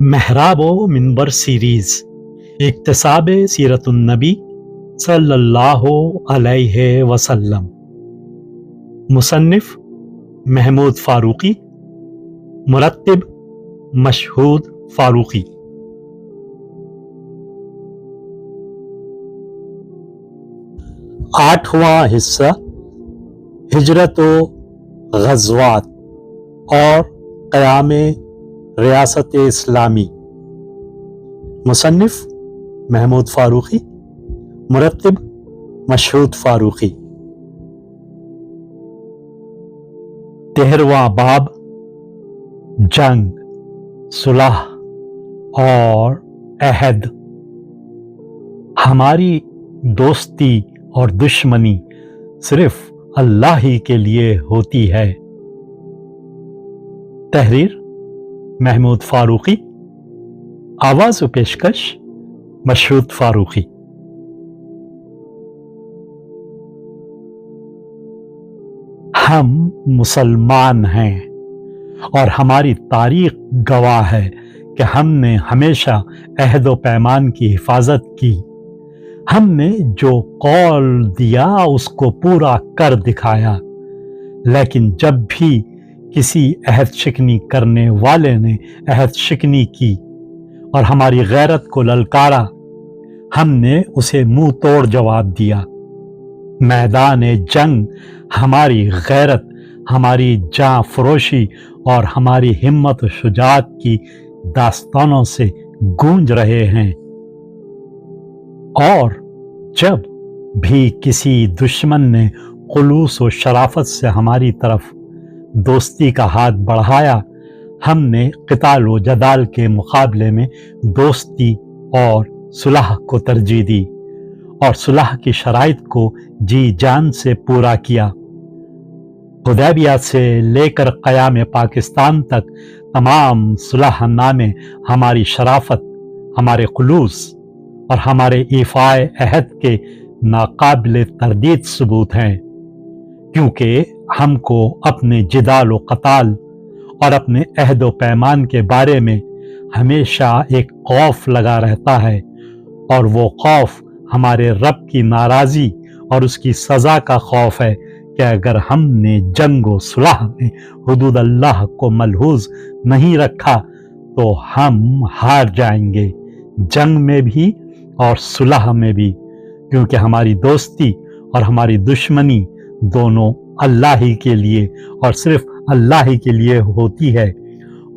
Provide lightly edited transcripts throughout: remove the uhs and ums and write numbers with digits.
महराब व मिंबर सीरीज इक्तसाब सीरतुन्नबी सल्लल्लाहु अलैहि वसल्लम। मुसन्निफ महमूद फारूकी, मुरत्तिब मशहूद फारूकी। आठवां हिस्सा हिजरत व ग़ज़वात और क़याम रियासत इस्लामी। मुसन्निफ महमूद फारूकी, मुरत्तिब मशहूद फारूकी। 13वां बाब जंग, सुलह और अहद। हमारी दोस्ती और दुश्मनी सिर्फ अल्लाह ही के लिए होती है। तहरीर महमूद फारूकी, आवाज व पेशकश मशहूद फारूकी। हम मुसलमान हैं और हमारी तारीख गवाह है कि हमने हमेशा अहद व पैमान की हिफाजत की। हमने जो कौल दिया उसको पूरा कर दिखाया, लेकिन जब भी किसी अहद शिकनी करने वाले ने अहद शिकनी की और हमारी गैरत को ललकारा, हमने उसे मुंह तोड़ जवाब दिया। मैदान जंग हमारी गैरत, हमारी जान फरोशी और हमारी हिम्मत व शुजाअत की दास्तानों से गूंज रहे हैं। और जब भी किसी दुश्मन ने खुलूस व शराफत से हमारी तरफ दोस्ती का हाथ बढ़ाया, हमने क़िताल व जदाल के मुकाबले में दोस्ती और सुलह को तरजीह दी और सुलह की शराइत को जी जान से पूरा किया। हुदैबिया से लेकर क़याम पाकिस्तान तक तमाम सुलहनामे हमारी शराफत, हमारे खुलूस और हमारे ईफ़ाए अहद के नाकाबिल तरदीद सबूत हैं, क्योंकि हमको अपने जिदाल व क़ताल और अपने अहद व पैमान के बारे में हमेशा एक खौफ लगा रहता है, और वो खौफ हमारे रब की नाराज़ी और उसकी सज़ा का खौफ है कि अगर हमने जंग व सुलह में हुदूद अल्लाह को मलहूज़ नहीं रखा तो हम हार जाएंगे, जंग में भी और सुलह में भी, क्योंकि हमारी दोस्ती और हमारी दुश्मनी दोनों अल्लाह ही के लिए और सिर्फ अल्लाह ही के लिए होती है,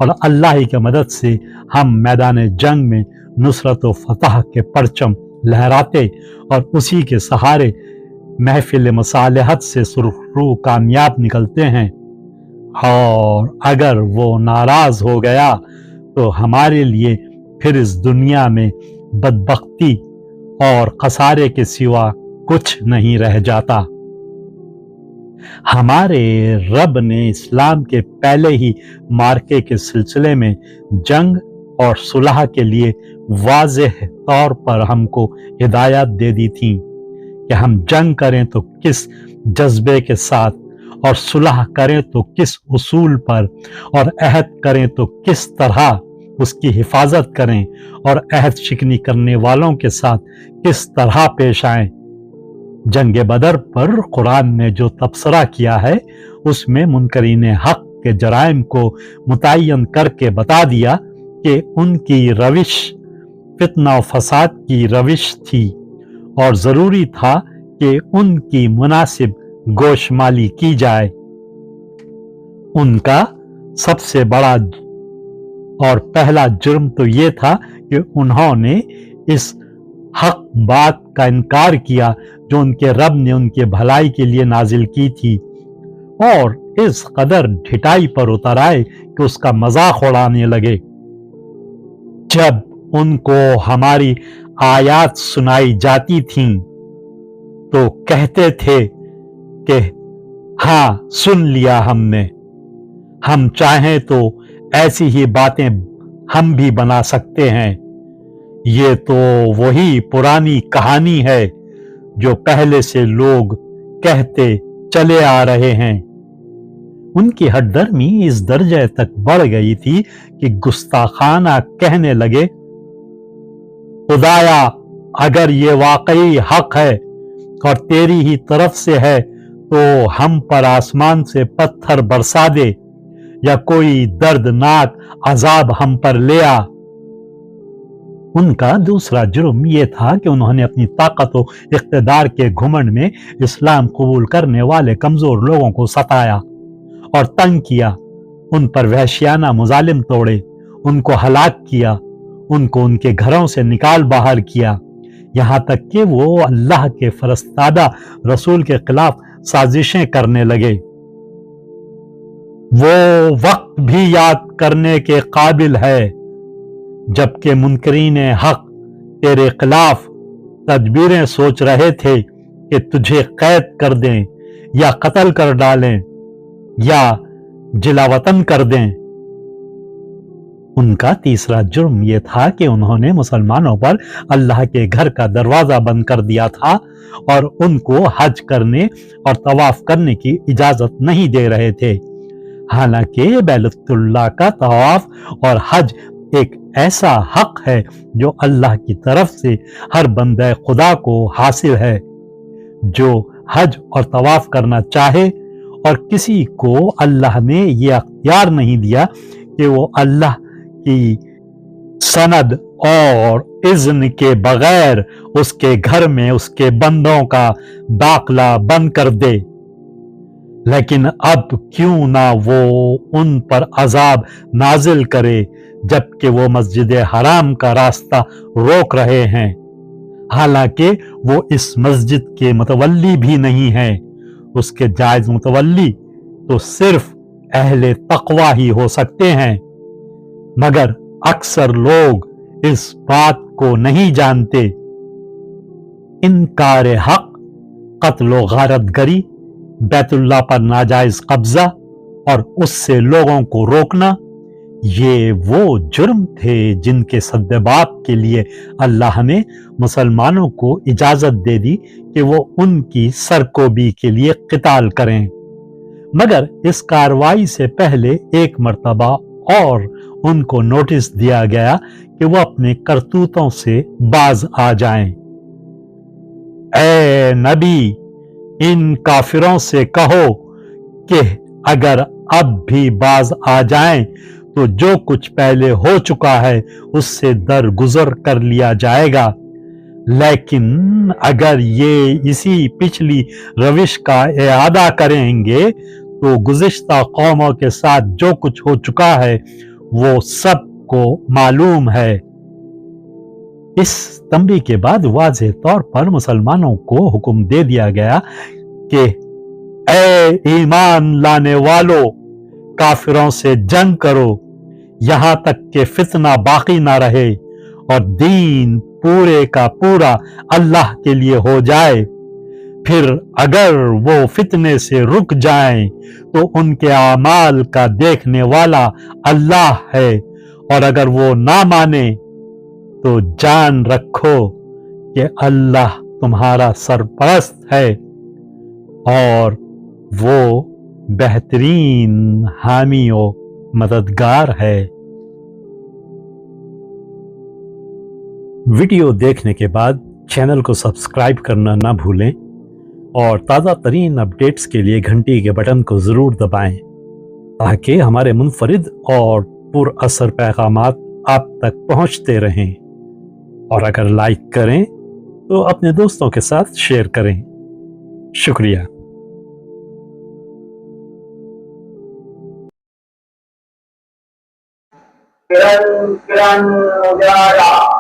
और अल्लाह ही की मदद से हम मैदान जंग में नुसरत व फतह के परचम लहराते और उसी के सहारे महफिल मसालहत से सुरखरू कामयाब निकलते हैं। और अगर वो नाराज हो गया तो हमारे लिए फिर इस दुनिया में बदबख्ती और खसारे के सिवा कुछ नहीं रह जाता। हमारे रब ने इस्लाम के पहले ही मार्के के सिलसिले में जंग और सुलह के लिए वाज़ेह तौर पर हमको हिदायत दे दी थी कि हम जंग करें तो किस जज्बे के साथ, और सुलह करें तो किस उसूल पर, और अहद करें तो किस तरह उसकी हिफाजत करें, और अहद शिकनी करने वालों के साथ किस तरह पेश आएं। जंग बदर पर कुरान ने जो तबसरा किया है उसमें मुनकरीन हक के जराइम को मुतय्यन करके बता दिया कि उनकी रविश फितना व फसाद की रविश थी, और ज़रूरी था कि उनकी मुनासिब गोशमाली की जाए। उनका सबसे बड़ा और पहला जुर्म तो ये था कि उन्होंने इस हक बात का इनकार किया जो उनके रब ने उनके भलाई के लिए नाजिल की थी, और इस कदर ढिठाई पर उतर आए कि उसका मजाक उड़ाने लगे। जब उनको हमारी आयात सुनाई जाती थीं तो कहते थे कि हाँ, सुन लिया हमने, हम चाहें तो ऐसी ही बातें हम भी बना सकते हैं। ये तो वही पुरानी कहानी है जो पहले से लोग कहते चले आ रहे हैं। उनकी हठधर्मी इस दर्जे तक बढ़ गई थी कि गुस्ताखाना कहने लगे, खुदाया, अगर ये वाकई हक है और तेरी ही तरफ से है तो हम पर आसमान से पत्थर बरसा दे या कोई दर्दनाक अजाब हम पर ले आ। उनका दूसरा जुर्म यह था कि उन्होंने अपनी ताकत और इख्तिदार के घुमंड में इस्लाम कबूल करने वाले कमजोर लोगों को सताया और तंग किया, उन पर वहशियाना मुजालिम तोड़े, उनको हलाक किया, उनको उनके घरों से निकाल बाहर किया, यहां तक कि वो अल्लाह के फरस्तादा रसूल के खिलाफ साजिशें करने लगे। वो वक्त भी याद करने के काबिल है जबकि मुनकरीन हक तेरे खिलाफ तदबीरें सोच रहे थे कि तुझे कैद कर दें या कत्ल कर डालें या जिलावतन कर दें। उनका तीसरा जुर्म यह था कि उन्होंने मुसलमानों पर अल्लाह के घर का दरवाजा बंद कर दिया था और उनको हज करने और तवाफ करने की इजाजत नहीं दे रहे थे। हालांकि बैतुल्लाह का तवाफ और हज एक ऐसा हक है जो अल्लाह की तरफ से हर बंदे खुदा को हासिल है। जो हज और तवाफ करना चाहे और किसी को अल्लाह ने यह अख्तियार नहीं दिया कि वो अल्लाह की सनद और इज़्न के बगैर उसके घर में उसके बंदों का दाखला बंद कर दे, लेकिन अब क्यों ना वो उन पर अजाब नाजिल करे जबकि वो मस्जिद हराम का रास्ता रोक रहे हैं, हालांकि वो इस मस्जिद के मुतवल्ली भी नहीं है। उसके जायज मुतवल्ली तो सिर्फ अहले तकवा ही हो सकते हैं, मगर अक्सर लोग इस बात को नहीं जानते। इनकार हक, कत्ल गारतगरी, बैतुल्लाह पर नाजायज कब्जा और उससे लोगों को रोकना, ये वो जुर्म थे जिनके सद्देबाब के लिए अल्लाह ने मुसलमानों को इजाजत दे दी कि वो उनकी सरकोबी के लिए क़िताल करें। मगर इस कार्रवाई से पहले एक मर्तबा और उनको नोटिस दिया गया कि वो अपने करतूतों से बाज आ जाएं। ए नबी, इन काफिरों से कहो कि अगर अब भी बाज आ जाएं तो जो कुछ पहले हो चुका है उससे दरगुजर कर लिया जाएगा, लेकिन अगर ये इसी पिछली रविश का इआदा करेंगे तो गुज़िश्ता कौमों के साथ जो कुछ हो चुका है वो सबको मालूम है। इस तंबी के बाद वाज़ेह तौर पर मुसलमानों को हुक्म दे दिया गया कि ए ईमान लाने वालों, काफिरों से जंग करो यहां तक कि फितना बाकी ना रहे और दीन पूरे का पूरा अल्लाह के लिए हो जाए। फिर अगर वो फितने से रुक जाएं तो उनके आमाल का देखने वाला अल्लाह है, और अगर वो ना माने तो जान रखो कि अल्लाह तुम्हारा सरपरस्त है और वो बेहतरीन हामी और मददगार है। वीडियो देखने के बाद चैनल को सब्सक्राइब करना ना भूलें और ताज़ा तरीन अपडेट्स के लिए घंटी के बटन को ज़रूर दबाएं ताकि हमारे मुनफरिद और पुरअसर पैगामात आप तक पहुंचते रहें। और अगर लाइक करें तो अपने दोस्तों के साथ शेयर करें। शुक्रिया। किरण किरण उजाला।